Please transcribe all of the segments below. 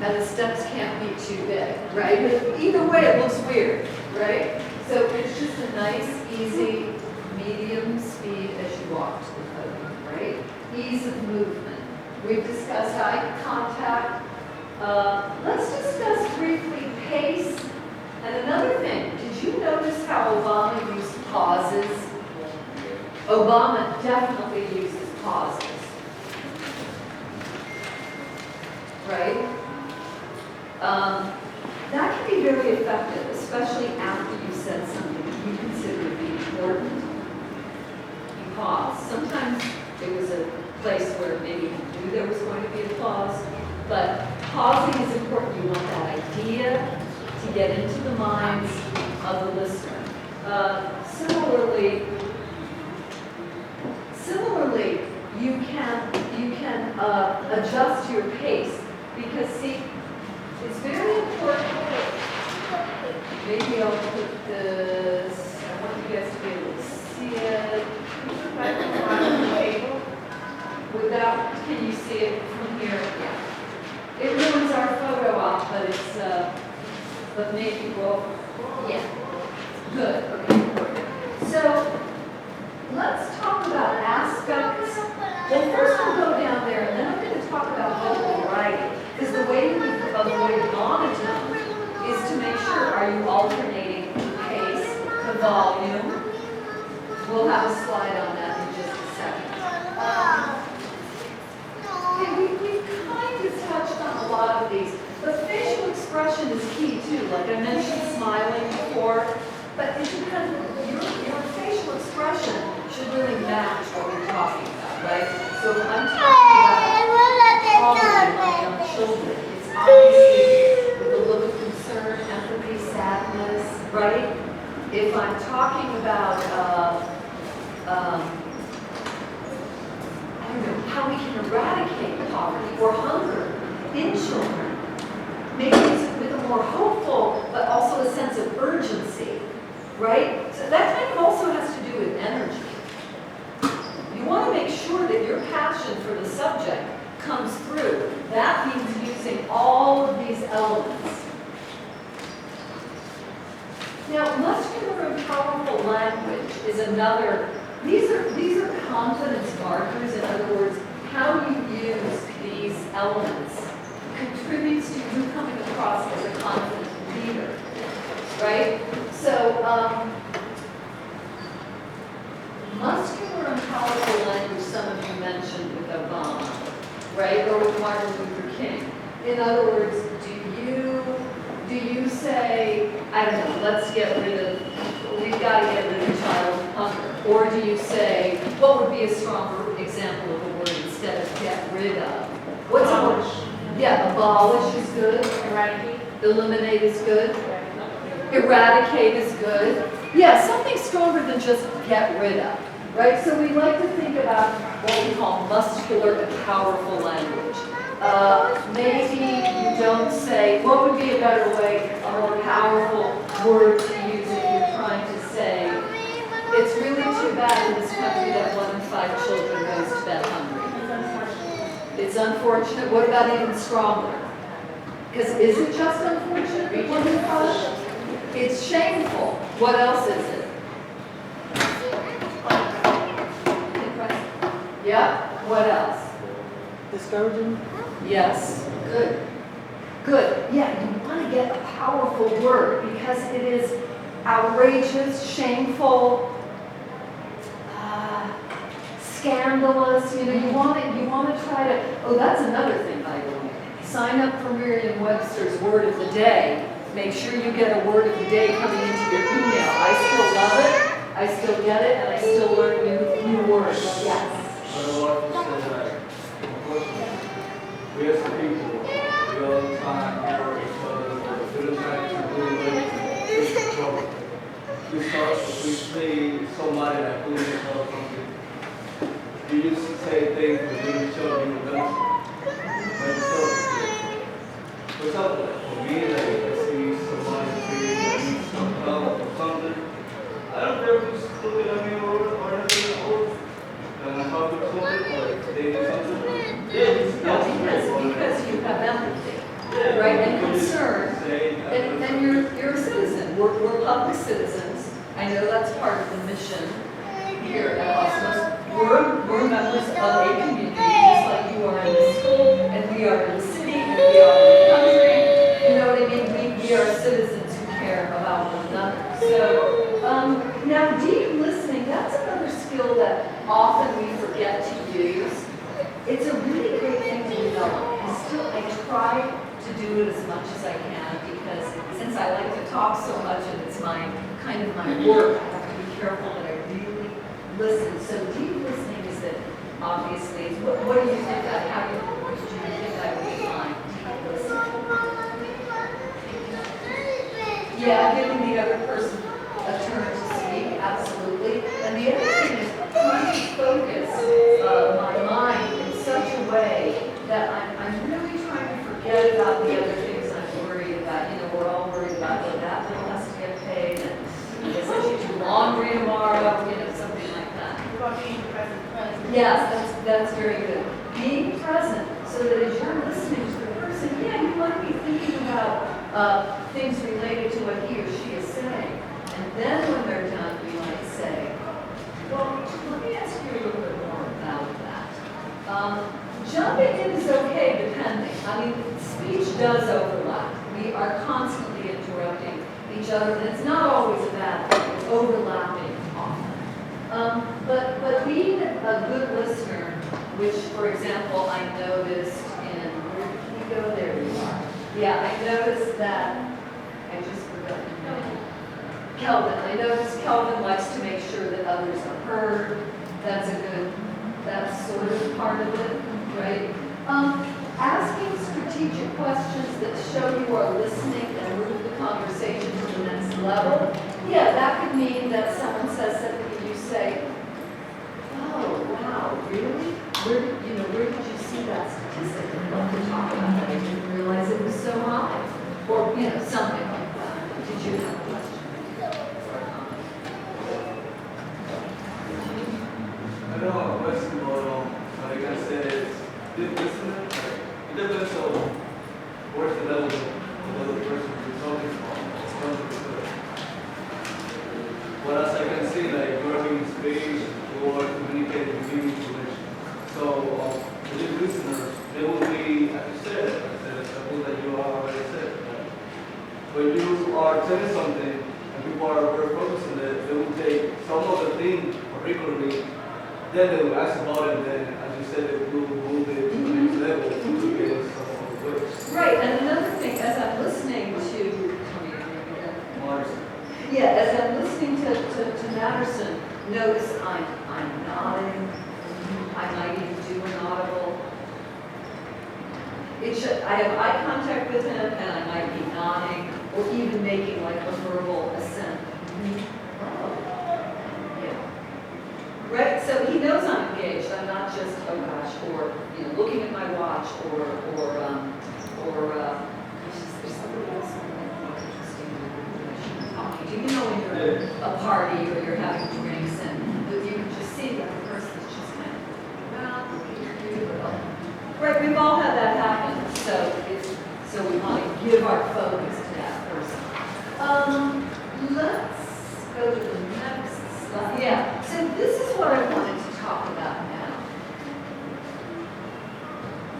and the steps can't be too big, right? But either way, it looks weird, right? So it's just a nice, easy, medium speed as you walk to the podium, right? Ease of movement. We've discussed eye contact. Let's discuss briefly pace. And another thing, did you notice how Obama used pauses? Obama definitely uses pauses. Right? That can be very effective, especially after you said something you consider to be important. You pause. Sometimes it was a place where maybe you knew there was going to be a pause, but pausing is important. You want that idea to get into the minds of the listener. Similarly, you can adjust your pace because see, it's very important. Maybe I'll put this. I want you guys to be able to see it. Without, can you see it from here? Yeah. It ruins our photo op, but it's but maybe we'll. Yeah. Good. Okay. So let's talk about aspects. Well, first we'll go down there, and then I'm going to talk about vocal variety. Because the way we avoid monotone is to make sure, are you alternating the pace, the volume? We'll have a slide on that in just a second. We've kind of touched on a lot of these, but facial expression is key too. Like I mentioned smiling before, but it depends. Your facial expression should really match what we're talking about, right? So if I'm talking about my young children, it's obviously with a look of concern, empathy, sadness, right? If I'm talking about, I don't know, how we can eradicate poverty or hunger in children, maybe it's with a more hopeful, but also a sense of urgency, right? So that kind of also has to do with energy. You want to make sure that your passion for the subject comes through. That means using all of these elements. Now, muscular and powerful language is another. These are confidence markers. In other words, how you use these elements contributes to you coming across as a confident leader, right? So, muscular and powerful language, some of you mentioned with Obama, right, or with Martin Luther King. In other words, do you say, I don't know, we've got to get rid of child hunger, or do you say, what would be a stronger example of a word instead of get rid of? What's abolish? Yeah, abolish is good. Eradicate. Eliminate is good. Eradicate is good. Yeah, something stronger than just get rid of, right? So we like to think about what we call muscular and powerful language. Maybe you don't say, what would be a better way, a more powerful word to use if you're trying to say, it's really too bad in this country that 1 in 5 children goes to bed hungry. It's unfortunate. What about even stronger? Because is it just unfortunate? 1 in 5? It's shameful. What else is it? Yeah? What else? Discouraging? Yes. Good. Good. Yeah, you want to get a powerful word because it is outrageous, shameful, scandalous. You know, you want to try to. Oh, that's another thing, by the way. Sign up for Merriam-Webster's Word of the Day. Make sure you get a word of the day coming into your email. I still love it. I still get it, and I still learn new words. Yes. We as people, we all the time hear each other, we don't try to do it trouble. We see somebody that pulls himself something. We used to say things with little children who don't. For example, for me, like if I see somebody that needs some help or something, I don't care if it's stupid, or anything, or and I help with something, or they need right, and concern, Say that. and you're a citizen. We're public citizens. I know that's part of the mission here at Hostos. We're members of a community, just like you are in the school, and we are in the city, and we are in the country. You know what I mean? We are citizens who care about one another. So, now deep listening, that's another skill that often we forget to use. It's a really great thing to develop. I try to do it as much as I can because since I like to talk so much and it's kind of my work, I have to be careful that I really listen. So deep listening is that obviously, what do you think how do you think I would define deep listening? Yeah, giving the other person a turn to speak, absolutely. And the other thing is trying to focus my mind in such a way that I'm really trying to forget about the other things I'm worried about. You know, we're all worried about, well, that bill has to get paid, and I guess I should do laundry tomorrow, you know, something like that. About being present. Yes, that's very good. Being present, so that as you're listening to the person, yeah, you might be thinking about things related to what he or she is saying. And then when they're done, you might say, well, let me ask you a little bit more about that. Jumping in is okay depending. I mean, speech does overlap. We are constantly interrupting each other, and it's not always a bad thing. It's overlapping often. But being a good listener, which, for example, I noticed in, where did you go? There you are. Yeah, I noticed that, I just forgot your name. Kelvin. I noticed Kelvin likes to make sure that others are heard. That's sort of part of it, right? Asking strategic questions that show you are listening and move the conversation to the next level. Yeah, that could mean that someone says something and you say, oh, wow, really? Where did you see that statistic? I'd love to talk about that. I didn't realize it was so high. Or, something like that. Did you have a question? I don't have a question, but like I said, this listener, it depends on where's the level of the other person you're talking about. But as I can see, like you're having space, you are communicating with new information. So the listeners, they will be, as you said, example that you already said. When you are telling something and people are very focused on it, they will take some of the thing particularly. Then they will ask about it, then, as you said, they will move it to the next level to get some of the words. Right, and another thing, as I'm listening to, Mars. yeah, as I'm listening to Matterson, notice I'm nodding. I might even do an audible. I have eye contact with him, and I might be nodding, or even making like a verbal assent. Oh, yeah. Right, so he knows I'm engaged. I'm not just, oh gosh, or looking at my watch, or there's somebody else in my interesting information talking to. When you're at a party or you're having drinks, and you can just see that the person is just kind of, well, right, we've all had that happen. So we want to give our focus to that person. Let's go to the next slide. Yeah, so this is what I wanted to talk about now.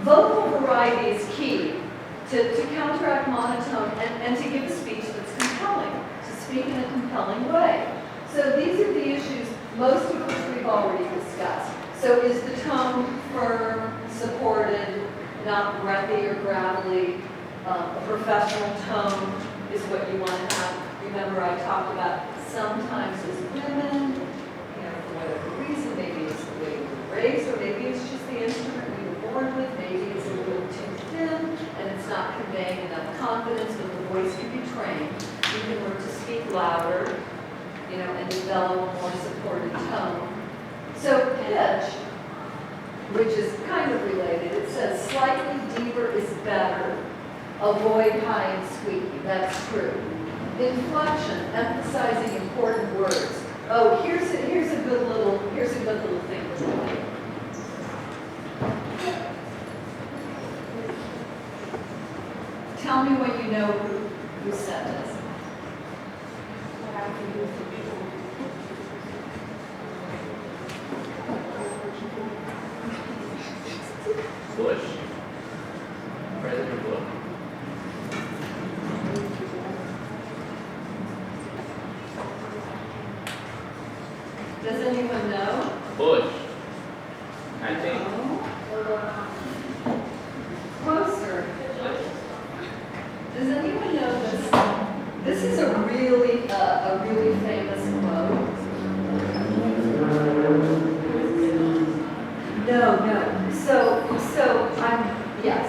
Vocal variety is key to counteract monotone and to give a speech that's compelling, to speak in a compelling way. So these are the issues, most of which we've already discussed. So is the tone firm, supported, not breathy or gravelly? A professional tone is what you want to have. Remember, I talked about sometimes as women, for whatever reason, maybe it's the way we were raised, or maybe it's just the instrument we were born with, maybe it's a little too thin, and it's not conveying enough confidence, but the voice can be trained. You can learn to speak louder, and develop a more supported tone. So pitch, which is kind of related, it says slightly deeper is better. Avoid high and squeaky. That's true. Inflection, emphasizing important words. Oh, here's a good little thing to do. Tell tell me when you know who said this. Bush. President Bush. Does anyone know? Bush. I think. Closer. Does anyone know this? This is a really famous quote. No. Yes.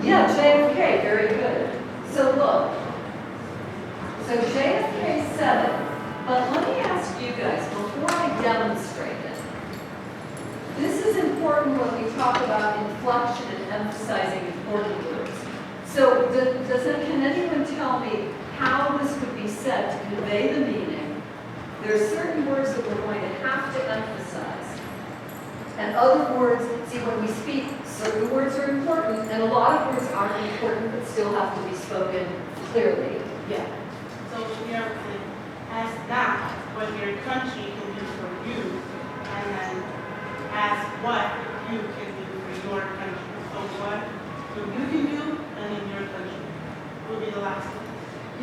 Yeah, JFK, very good. So look. So JFK said it, but let me ask you guys, before I demonstrate it, this is important when we talk about inflection and emphasizing important words. So can anyone tell me how this would be said to convey the meaning? There are certain words that we're going to have to emphasize. And other words, see, when we speak, certain words are important, and a lot of words aren't important but still have to be spoken clearly. Yeah. So we are saying, ask not what your country can do for you, and then ask what you can do for your country. So what you can do, and in your country will be the last one.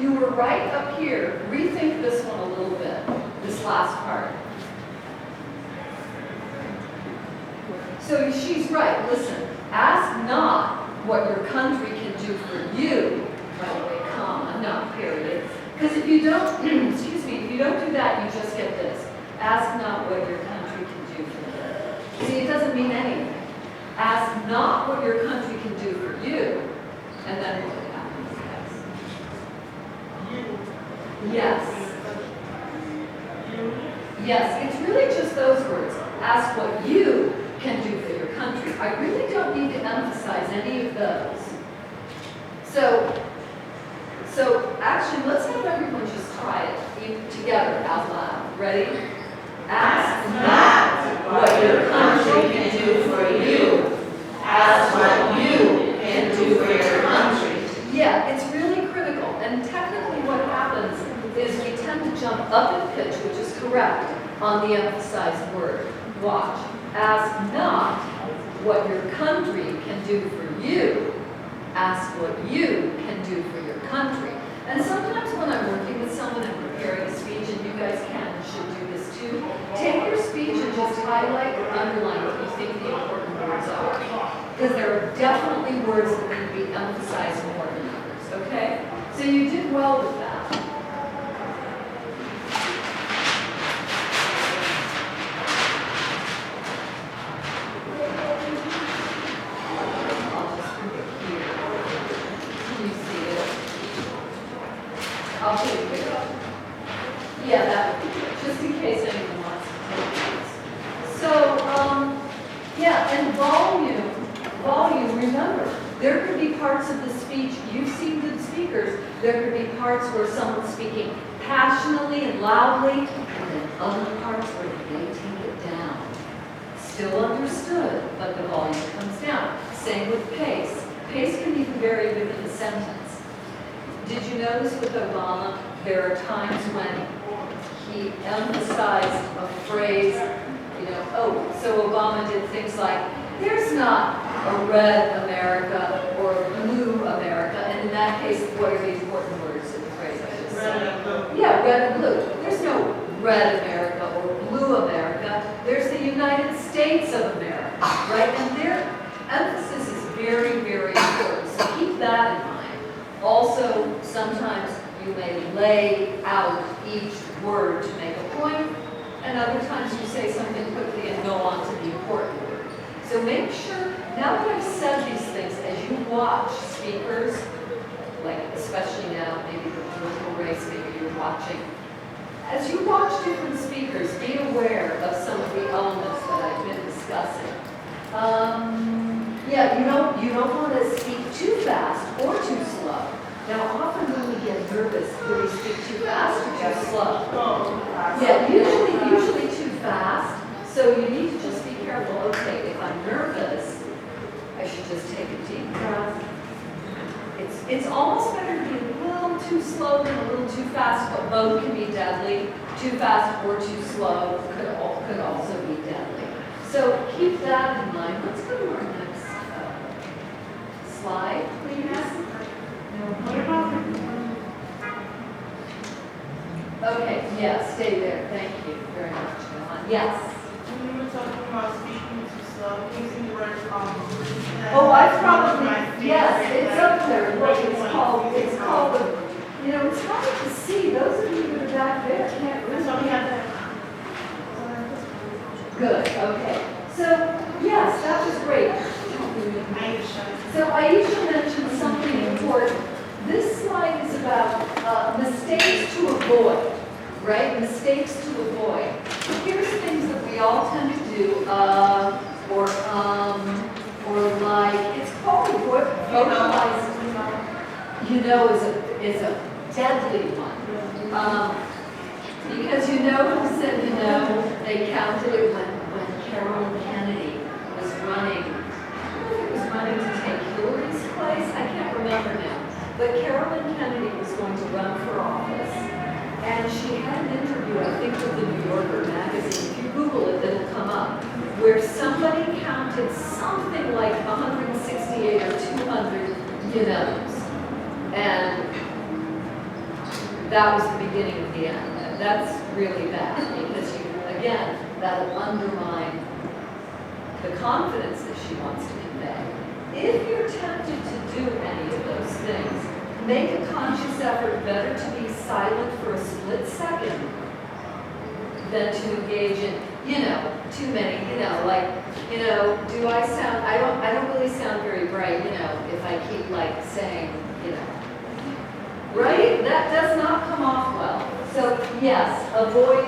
You were right up here. Rethink this one a little bit, this last part. So she's right. Listen, ask not what your country can do for you, by the way, comma, not period. Because if you don't, excuse me, if you don't do that, you just get this. Ask not what your country can do for you. See, it doesn't mean anything. Ask not what your country can do for you, and then what happens next? Yes. Yes, it's really just those words. Ask what you can do for your country. I really don't need to emphasize any of those. So actually, let's have everyone just try it together out loud. Ready? Ask not what your country can do for you. Ask what you can do for your country. Yeah, it's really critical. And technically what happens is we tend to jump up in pitch, which is correct, on the emphasized word. Watch. Ask not what your country can do for you. Ask what you can do for your country. And sometimes when I'm working with someone and preparing a speech, and you guys can and should do this too, take your speech and just highlight or underline what you think the important words are. Because there are definitely words that need to be emphasized more than others, okay? So you did well with that. I'll put it here. Yeah, that would be good, just in case anyone wants to take these. So, yeah, and volume, remember, there could be parts of the speech, you've seen good speakers, there could be parts where someone's speaking passionately and loudly, and then other parts where they take it down. Still understood, but the volume comes down. Same with pace. Pace can even vary within a sentence. Did you notice with Obama, there are times when he emphasized a phrase, so Obama did things like, there's not a red America or a blue America, and in that case, what are the important words in the phrase I just said? Red and blue. Yeah, red and blue. There's no red America or blue America. There's the United States of America, right? And their emphasis is very, very important, so keep that in mind. Also, sometimes you may lay out each word to make a point, and other times you say something quickly and go on to the important word. So make sure, now that I've said these things, as you watch speakers, like especially now, maybe the political race, maybe you're watching, as you watch different speakers, be aware of some of the elements that I've been discussing. Yeah, you don't want to speak too fast or too slow. Now, often when we get nervous, do we speak too fast or too slow? Yeah, usually too fast. So you need to just be careful. Okay, if I'm nervous, I should just take a deep breath. It's almost better to be a little too slow than a little too fast, but both can be deadly. Too fast or too slow could also be deadly. So keep that in mind. Let's go to our next slide, please. What about Okay, yeah, stay there. Thank you very much, Johan. Yes. when you were talking about speaking too slow, using the word Oh, I that's one of probably, my yes, favorite, it's like, up there. Look, bullet it's points. called, you know, it's hard to see. Those of you that are back there can't That's why we really. have that. Good, okay. So, yes, that was great. Aisha. So Aisha mentioned something important. This slide is about mistakes to avoid, right? Mistakes to avoid. Here's things that we all tend to do, or like, it's called vocalizing. You know is a deadly one. Because you know who said, you know, they counted it when Carolyn Kennedy was running. I don't know if it was running to take Hillary's place. I can't remember now. But Carolyn Kennedy was going to run for office. And she had an interview, I think, with the New Yorker magazine. If you Google it, it'll come up. Where somebody counted something like 168 or 200 you-knows. And that was the beginning of the end. And that's really bad because, again, that'll undermine the confidence that she wants to convey. If you're tempted to do any of those things, make a conscious effort better to be silent for a split second than to engage in, too many, like, do I sound, I don't really sound very bright, if I keep like saying, right? That does not come off well. So yes, avoid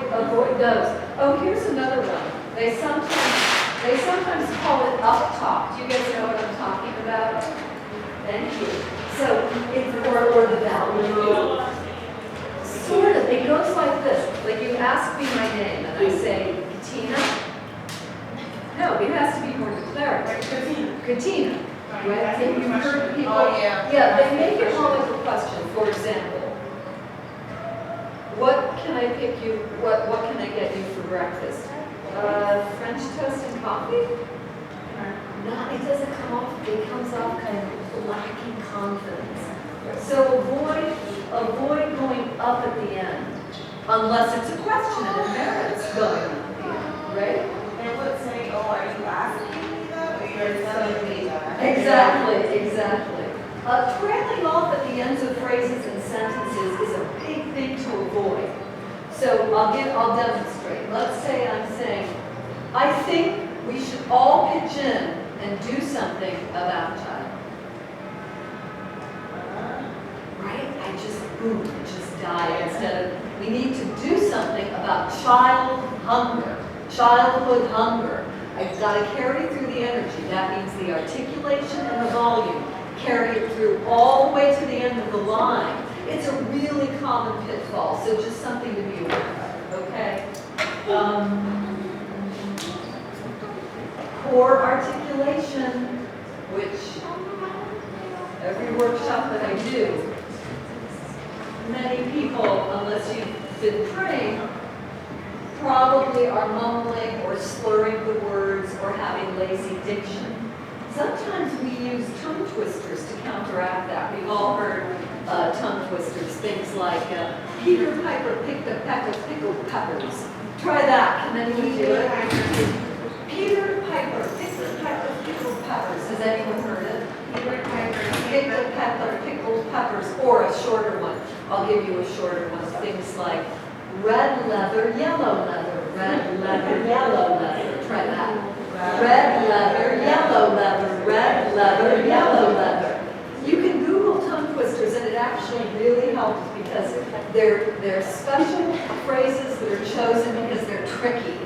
those. Oh, here's another one. They sometimes call it up talk. Do you guys know what I'm talking about? Thank you. So it's or the value. Sort of. It goes like this. Like you ask me my name and I say Katina. No, it has to be more declarative. Katina. Right? And you've heard people. Oh, yeah. Yeah, they make it more like a question. For example, what can I pick you? What can I get you for breakfast? French toast and coffee? No, it doesn't come off. It comes off kind of lacking confidence. So avoid going up at the end, unless it's a question and it merits going up at the end, right? They would say, oh, are you asking me that? Or you're telling me that? Exactly. Trailing off at the ends of phrases and sentences is a big thing to avoid. So I'll demonstrate. Let's say I'm saying, I think we should all pitch in and do something about child. Right? I just die instead of, we need to do something about childhood hunger. I've got to carry through the energy. That means the articulation and the volume. Carry it through all the way to the end of the line. It's a really common pitfall, so just something to be aware of, okay? Core articulation, which every workshop that I do, many people, unless you've been trained, probably are mumbling or slurring the words or having lazy diction. Sometimes we use tongue twisters to counteract that. We've all heard tongue twisters, things like Peter Piper picked a peck of pickled peppers. Try that. Can anyone do it? Peter Piper picked a peck of pickled peppers. Has anyone heard it? Peter Piper picked a peck of pickled peppers, or a shorter one. I'll give you a shorter one. Things like red leather, yellow leather, red leather, yellow leather. Try that. Red leather, yellow leather, red leather, yellow leather. You can Google tongue twisters and it actually really helps because they're special phrases that are chosen because they're tricky.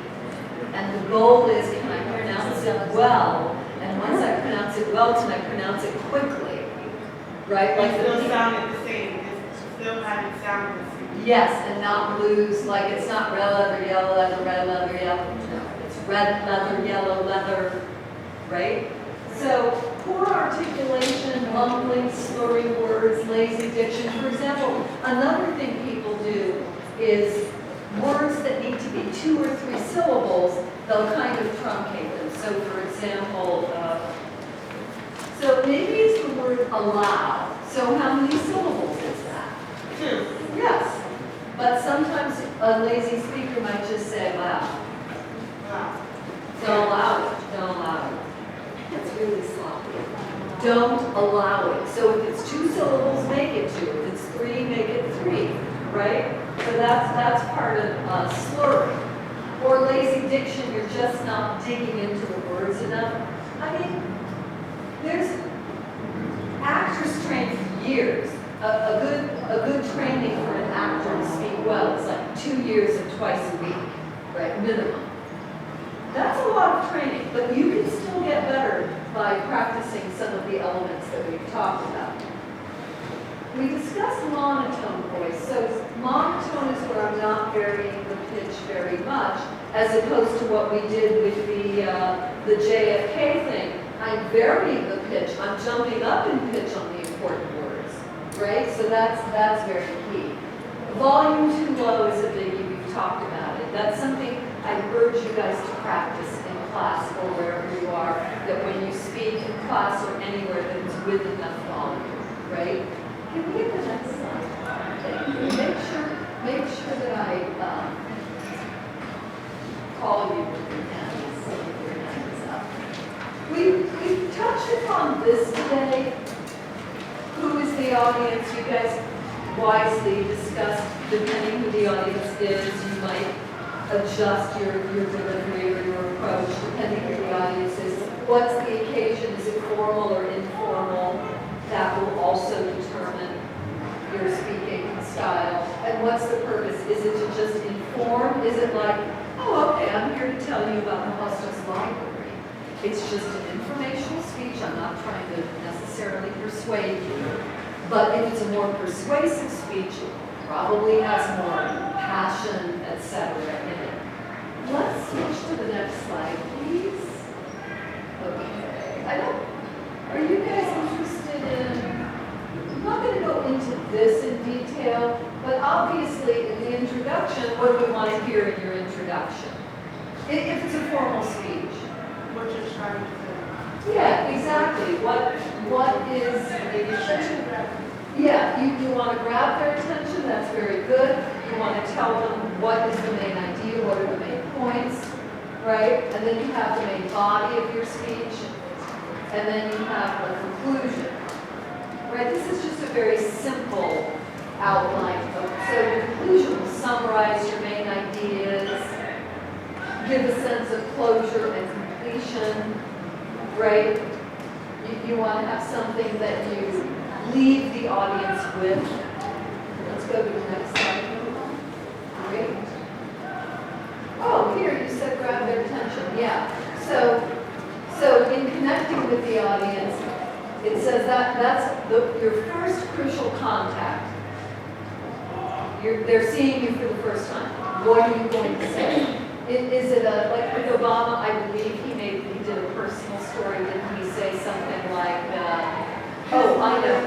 And the goal is, can I pronounce it well? And once I pronounce it well, can I pronounce it quickly? Right? Like still sounded the same. It's still had it sound the same. Yes, and not lose, like it's not red leather, yellow leather, red leather, yellow. No, it's red leather, yellow leather, right? So poor articulation, mumbling, slurring words, lazy diction. For example, another thing people do is words that need to be 2 or 3 syllables, they'll kind of truncate them. So for example, so maybe it's the word allow. So how many syllables is that? 2. Yes. But sometimes a lazy speaker might just say allow. Wow. Don't allow it. Don't allow it. That's really sloppy. Don't allow it. So if it's 2 syllables, make it 2. If it's 3, make it 3. Right? So that's part of slurring. Or lazy diction, you're just not digging into the words enough. I mean, there's actors trained for years. A good training for an actor to speak well is like 2 years and twice a week, right? Minimum. That's a lot of training, but you can still get better by practicing some of the elements that we've talked about. We discussed monotone voice. So monotone is where I'm not varying the pitch very much, as opposed to what we did with the JFK thing. I'm varying the pitch. I'm jumping up in pitch on the important words, right? So that's very key. Volume too low is a biggie. We've talked about it. That's something I urge you guys to practice in class or wherever you are, that when you speak in class or anywhere that it's with enough volume, right? Can we get the next slide? Make sure that I call you with your hands, so your hands up. We touched upon this today. Who is the audience? You guys wisely discussed, depending who the audience is, you might adjust your delivery or your approach, depending who the audience is. What's the occasion? Is it formal or informal? That will also determine your speaking style. And what's the purpose? Is it to just inform? Is it like, oh, okay, I'm here to tell you about the Hostos library. It's just an informational speech. I'm not trying to necessarily persuade you. But if it's a more persuasive speech, it probably has more passion, etc. in it. Let's switch to the next slide, please. Okay. Are you guys interested in, I'm not going to go into this in detail, but obviously in the introduction, what do we want to hear in your introduction? If it's a formal speech. What you're trying to do. Yeah, exactly. What is, yeah, you want to grab their attention, that's very good. You want to tell them what is the main idea, what are the main points, right? And then you have the main body of your speech. And then you have a conclusion, right? This is just a very simple outline. So the conclusion will summarize your main ideas, give a sense of closure and completion, right? You want to have something that you leave the audience with. Let's go to the next slide. Great. Oh, here you said grab their attention. Yeah. So in connecting with the audience, it says that's your first crucial contact. They're seeing you for the first time. What are you going to say? Is it like with Obama? I believe he did a personal story. Didn't he say something like, "Oh, I know."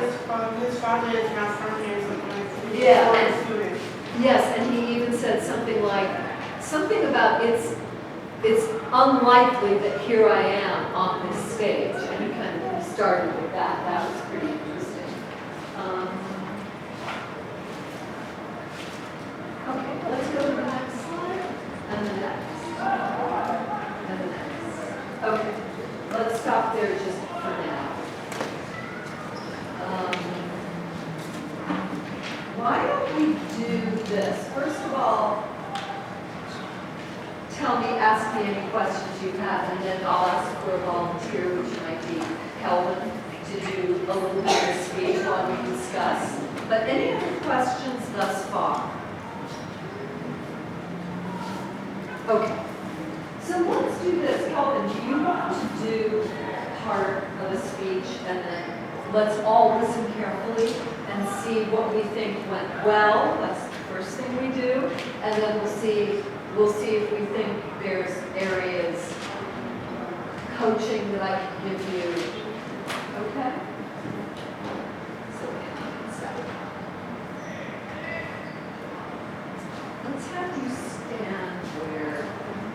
His father is not from here, something like Yeah. a student. Yes, and he even said something about it's unlikely that here I am on this stage, and he kind of started with that. That was pretty interesting. Okay, let's go to the next slide, and the next, and the next. Okay, let's stop there just for now. Why don't we do this? First of all, ask me any questions you have, and then I'll ask for a volunteer, which might be Kalin, to do a little bit of speech while we discuss. But any other questions thus far? Okay. So let's do this. Kalin, do you want to do part of a speech, and then let's all listen carefully and see what we think went well? That's the first thing we do. And then we'll see if we think there's areas coaching that I can give you. Okay? So, let's have you stand where,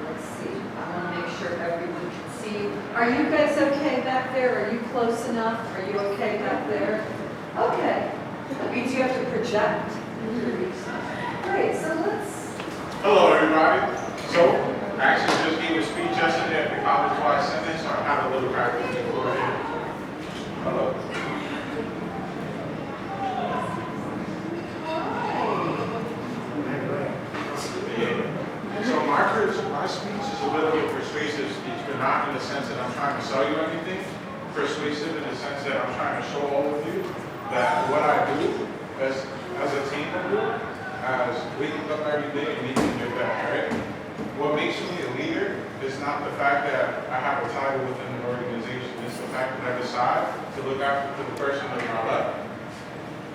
let's see, I want to make sure everyone can see you. Are you guys okay back there? Are you close enough? Are you okay back there? Okay. That means you have to project. Great, so let's, Hello, everybody. So, I actually just gave a speech yesterday at the college-wide Senate, so I have a little practice beforehand. Hello. Yeah. So my speech is a little bit persuasive speech, but not in the sense that I'm trying to sell you anything. Persuasive in the sense that I'm trying to show all of you that what I do as a team member, as waking up every day and making it better, right? What makes me a leader is not the fact that I have a title within an organization. It's the fact that I decide to look after the person on my left,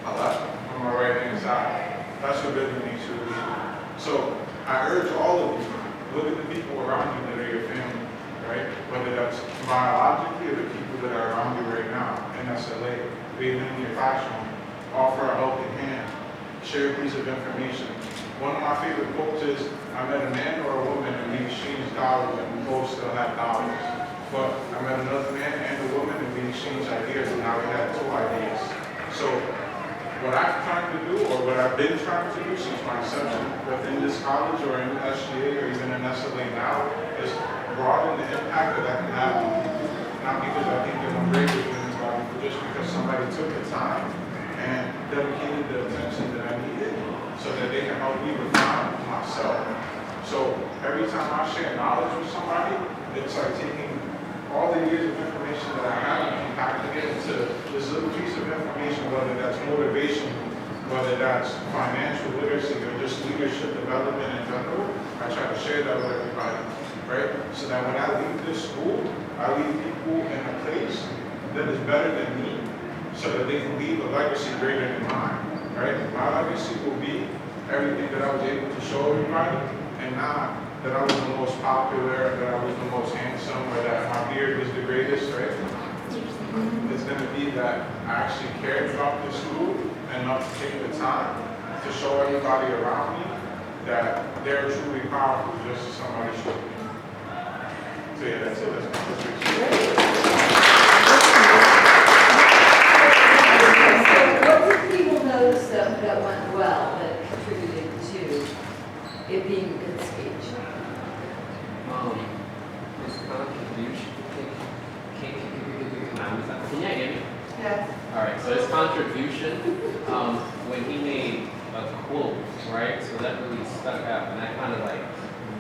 on my right hand side. That's what really makes you a leader. So I urge all of you, look at the people around you that are your family, right? Whether that's biologically or the people that are around you right now in SLA, be it in your classroom, offer a helping hand, share a piece of information. One of my favorite quotes is, I met a man or a woman and we exchanged dollars and we both still have dollars. But I met another man and a woman and we exchanged ideas and now we have 2 ideas. So what I'm trying to do, or what I've been trying to do since my inception within this college or in SGA or even in SLA now, is broaden the impact that I can have on people. Not because I think that I'm greater than anybody, but just because somebody took the time and dedicated the attention that I needed so that they can help me refine myself. So every time I share knowledge with somebody, it's like taking all the years of information that I have and compacting it into this little piece of information, whether that's motivation, whether that's financial literacy or just leadership development in general. I try to share that with everybody, right? So that when I leave this school, I leave people in a place that is better than me, so that they can leave a legacy greater than mine, right? My legacy will be everything that I was able to show everybody, and not that I was the most popular, that I was the most handsome, or that my beard was the greatest, right? It's going to be that I actually cared about the school enough to take the time to show everybody around me that they're truly powerful, just as somebody should be. So yeah, that's it. That's my speech. what did people notice that went well, that contributed to it being a good speech? His contribution. Can you hear me? Yes. All right. So his contribution, when he made a quote, right? So that really stuck out, and that kind of like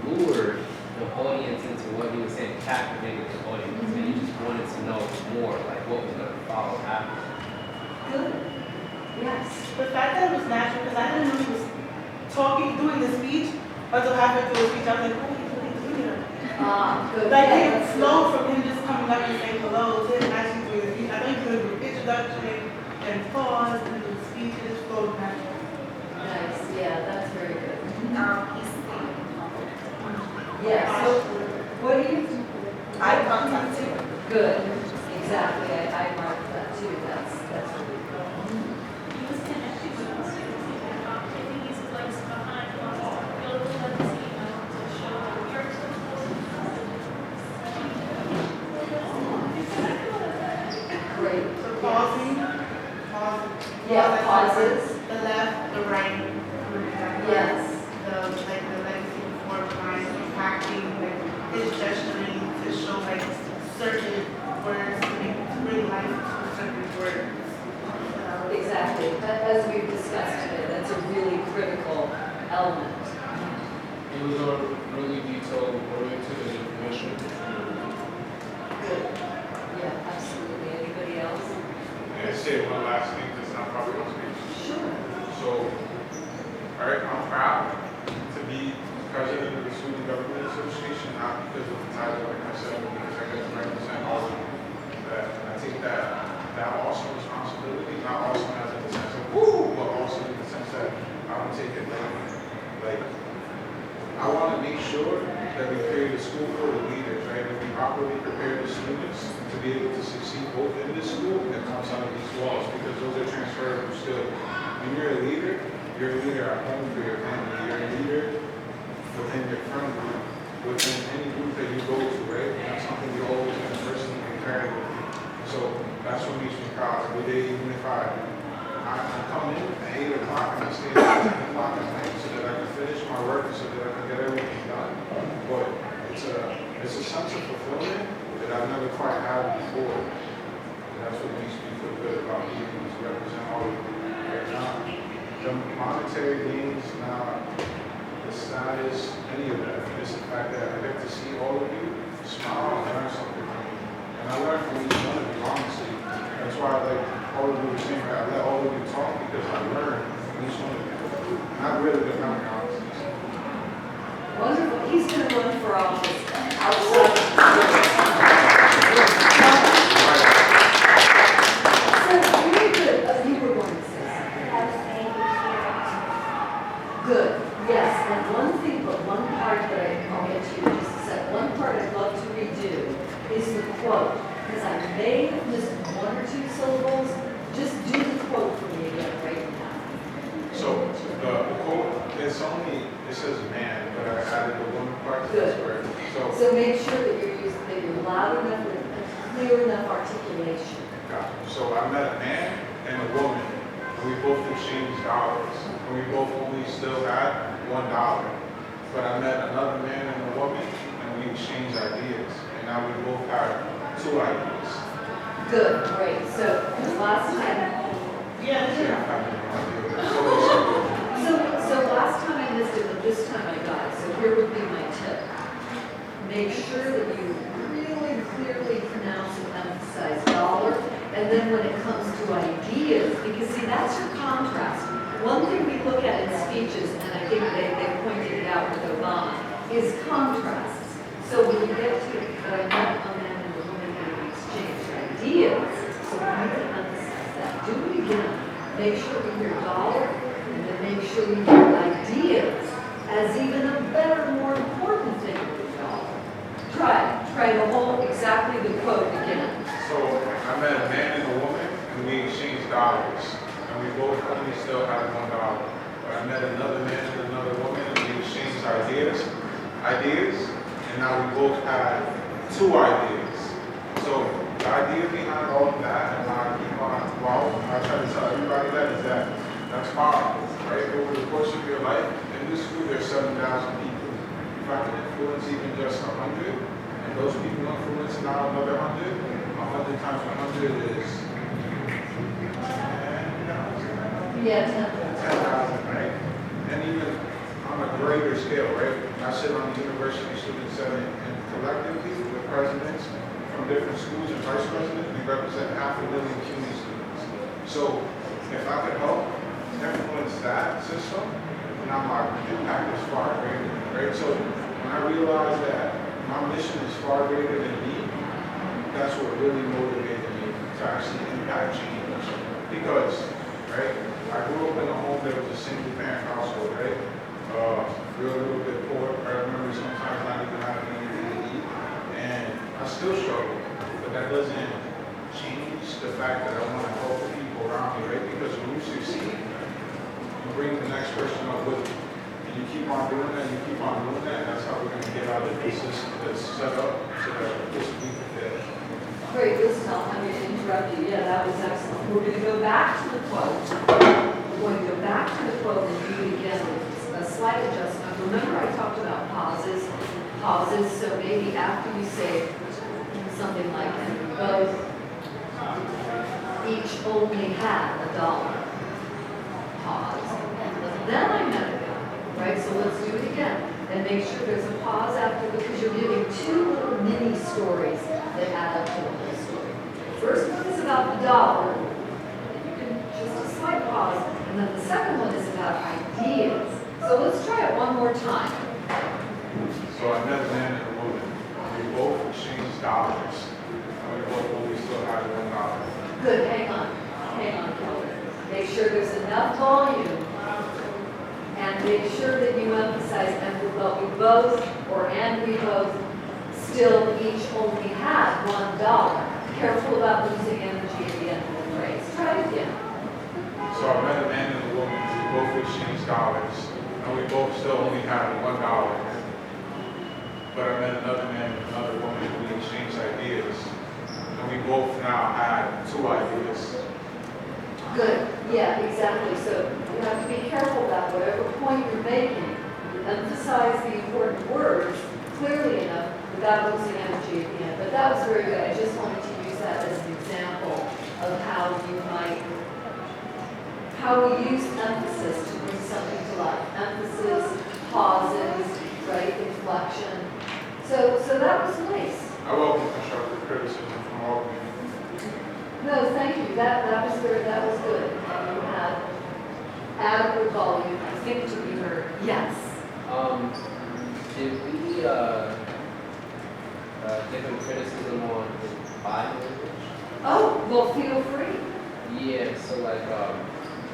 lured the audience into what he was saying, captivated the audience, and you just wanted to know more, like what was going to follow after. Good. Yes. The fact that it was natural, because I didn't know he was talking, doing the speech, until halfway through the speech, I was like, oh, he's really doing it. Good. Like Yeah, it flowed from him just coming up and saying hello to him actually doing the speech. I think he was doing introduction and pause and the speech, it just flowed naturally. Nice. Yeah, that's very good. He's saying, Yeah. So, what do you? eye contact too. Good. Exactly. I marked that too. That's really good. He was connected to us. I think he's like behind building legacy to show that we are Great. So pausing. Yeah. Pauses. The left, the right. Yes. The legacy before, behind, impacting, like his gesturing to show like certain words to bring life to certain words. Exactly. As we've discussed today, that's a really critical element. It was a really detailed oriented information. Good. Yeah, absolutely. Anybody else? And say one last thing, because I'm probably going to speak. Sure. So, all right, I'm proud to be president of the Student Government Association, not because of the title, like I said, but because I get to represent all of you. That I take that awesome responsibility, not awesome as in the sense of woo, but also in the sense that I don't take it like I want to make sure that we create a school full of leaders, right? That we properly prepare prepare the students to be able to succeed both in this school and outside of these walls, because those are transferable skills. When you're a leader at home for your family, you're a leader within your friend group, within any group that you go to, right? And that's something you always going to personally be carried with you. So that's what makes me proud every day, even if I come in at 8 o'clock and I stay at 10 o'clock at night so that I can finish my work and so that I can get everything done. But it's a sense of fulfillment that I've never quite had before. And that's what makes me feel good about being able to represent all of you right now. The monetary gains, not the status, any of that. It's the fact that I get to see all of you smile and learn something from you. And I learn from each one of you, honestly. That's why I like all of you were saying, I let all of you talk because I learn from each one of you. And I really good memory, honestly. Wonderful. He's going to run for office outside of the So, really good. You were going to say something. Good. Yes. And one thing, but one part that I'll get to you in just a sec. One part I'd love to redo is the quote. Because I may have missed 1 or 2 syllables. Just do the quote for me again right now. So the quote, it says man, but I added the woman part to this word. So make sure that you're loud enough and clear enough articulation. Gotcha. So I met a man and a woman, and we both exchanged dollars, and we both only still had $1. But I met another man and a woman, and we exchanged ideas, and now we both have 2 ideas. Good, great. So last time, so last time I missed it, but this time I got it. So here would be my tip. Make sure that you really clearly pronounce and emphasize dollar. And then when it comes to ideas, because see, that's your contrast. One thing we look at in speeches, and I think they pointed it out with Obama, is contrasts. So when you get to what I meant a man and a woman who exchange ideas, so we need to emphasize that. Do it again. Make sure we hear dollar, and then make sure we hear ideas as even a better, more important thing than dollar. Try the whole, exactly the quote again. So I met a man and a woman, and we exchanged dollars, and we both only still had $1. But I met another man and another woman, and we exchanged ideas, and now we both had 2 ideas. So the idea behind all of that, and I keep on, I try to tell everybody that is that that's powerful, right? Over the course of your life, in this school there's 7,000 people. If I can influence even just 100, and those people influence now another 100, 100 times 100 is 10,000. Yeah, 10,000, right? And even on a greater scale, right? I sit on the University Student Senate, and collectively, the presidents from different schools and vice presidents, we represent 500,000 CUNY students. So if I could help influence that system, then my impact is far greater, right? So when I realized that my mission is far greater than me, that's what really motivated me to actually impact change. Because, right, I grew up in a home that was a single parent household, right? Real little bit poor. I remember sometimes not even having anything to eat. And I still struggle, but that doesn't change the fact that I want to help the people around me, right? Because when you succeed, you bring the next person up with you. And you keep on doing that, and you keep on doing that, and that's how we're going to get out of this system that's set up so that this we can fit. Great, listen, I'm going to interrupt you. Yeah, that was excellent. We're going to go back to the quote. We're going to go back to the quote and do it again with a slight adjustment. Remember I talked about pauses, so maybe after you say something like, and we both each only had $1. Pause. Then I met a guy, right? So let's do it again. And make sure there's a pause after, because you're giving 2 little mini stories that add up to the whole story. The first one is about the dollar, and you can just a slight pause, and then the second one is about ideas. So let's try it one more time. So I met a man and a woman. We both exchanged dollars, and we both only still had $1. Good, hang on, Kelly. Make sure there's enough volume, and make sure that you emphasize, and we both still each only had $1. Careful about losing energy at the end of the phrase. Try it again. So I met a man and a woman, we both exchanged dollars, and we both still only had $1. But I met another man and another woman, and we exchanged ideas, and we both now had 2 ideas. Good, yeah, exactly. So you have to be careful about whatever point you're making. Emphasize the important words clearly enough without losing energy at the end. But that was very good. I just wanted to use that as an example of how we use emphasis to bring something to life. Emphasis, pauses, right, inflection. So that was nice. I welcome constructive criticism from all of you. No, thank you. That was good. And you had adequate volume, I think, to be heard. Yes. Did we give him criticism on his body language? Oh, well, feel free. Yeah, so like,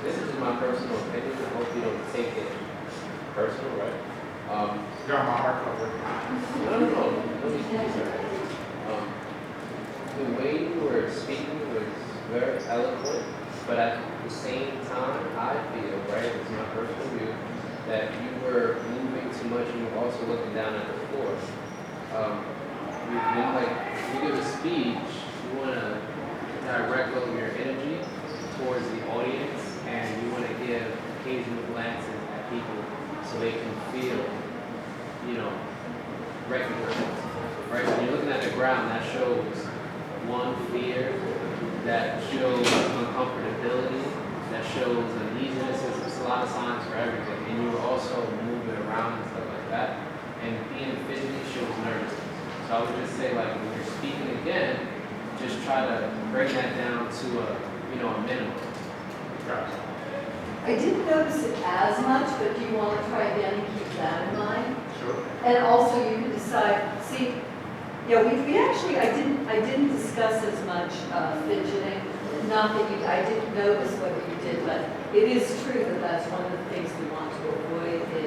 this is my personal opinion. I hope you don't take it personal, right? You got my heart covered. No. Let me see. The way you were speaking was very eloquent, but at the same time, I feel, right, it's my personal view, that you were moving too much and you were also looking down at the floor. When like you give a speech, you want to direct all of your energy towards the audience, and you want to give occasional glances at people so they can feel, recognized. Right? When you're looking at the ground, that shows one, fear, that shows uncomfortability, that shows uneasiness. It's a lot of signs for everything. And you were also moving around and stuff like that. And being fidgety shows nervousness. So I would just say, like, when you're speaking again, just try to bring that down to a minimum. Gotcha. I didn't notice it as much, but do you want to try again and keep that in mind? Sure. And also you can decide, see, yeah, we actually, I didn't discuss as much fidgeting. Not that I didn't notice whether you did, but it is true that that's one of the things we want to avoid is